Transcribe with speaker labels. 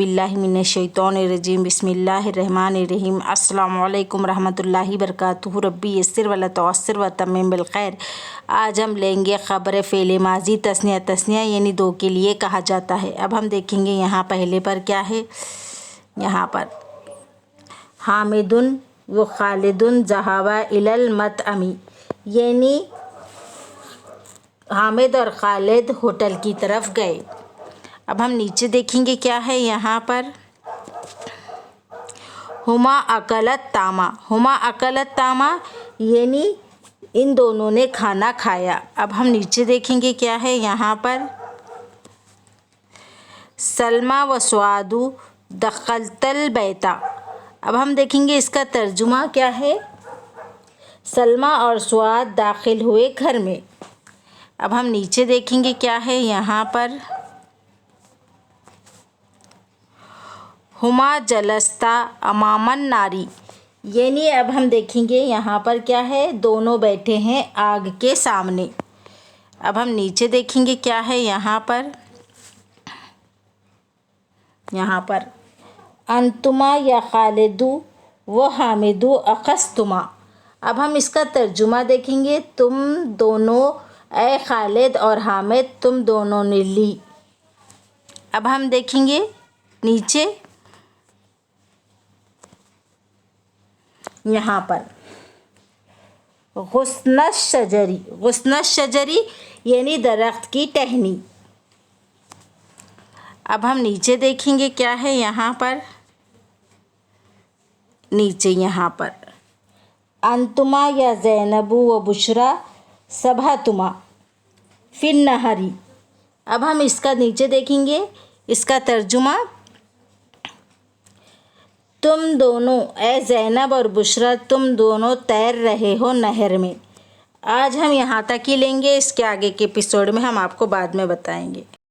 Speaker 1: बिल्लाहि मिनश्शैतानिर्रजीम बिस्मिल्लाहिर्रहमानिर्रहीम अस्सलामु अलैकुम रहमतुल्लाहि बरकातुहू रब्बी यस्सिर वला तुअस्सिर व तम्मिम बिल खैर। आज हम लेंगे ख़बर फ़ेल माज़ी तस्निया। तस्निया यानी दो के लिए कहा जाता है। अब हम देखेंगे यहाँ पहले पर क्या है। यहाँ पर हामिदुन व खालिदुन ज़हाबा इलल मतअमी, यानी हामिद और खालिद होटल की तरफ गए। अब हम नीचे देखेंगे क्या है यहाँ पर। हुमा अकलत तामा, हुमा अकलत तामा यानी इन दोनों ने खाना खाया। अब हम नीचे देखेंगे क्या है यहाँ पर। सलमा व स्वादु दखलतल बैता। अब हम देखेंगे इसका तर्जुमा क्या है। सलमा और स्वाद दाखिल हुए घर में। अब हम नीचे देखेंगे क्या है यहाँ पर। हुमा जलस्ता अमामन नारी, यानी अब हम देखेंगे यहाँ पर क्या है, दोनों बैठे हैं आग के सामने। अब हम नीचे देखेंगे क्या है यहाँ पर। यहाँ पर अंतुमा या खालिदु व हामिदु अखस्तुमा। अब हम इसका तर्जुमा देखेंगे। तुम दोनों, ए खालिद और हामिद, तुम दोनों ने ली। अब हम देखेंगे नीचे यहाँ पर गुस्नश शजरी, गुस्नश शजरी यानी दरख्त की टहनी। अब हम नीचे देखेंगे क्या है यहाँ पर। नीचे यहाँ पर अंतुमा या ज़ैनबु व बुशरा सबहतुमा फिन नहरी। अब हम इसका नीचे देखेंगे इसका तर्जुमा। तुम दोनों, ए ज़ैनब और बुशरा, तुम दोनों तैर रहे हो नहर में। आज हम यहाँ तक ही लेंगे। इसके आगे के एपिसोड में हम आपको बाद में बताएंगे।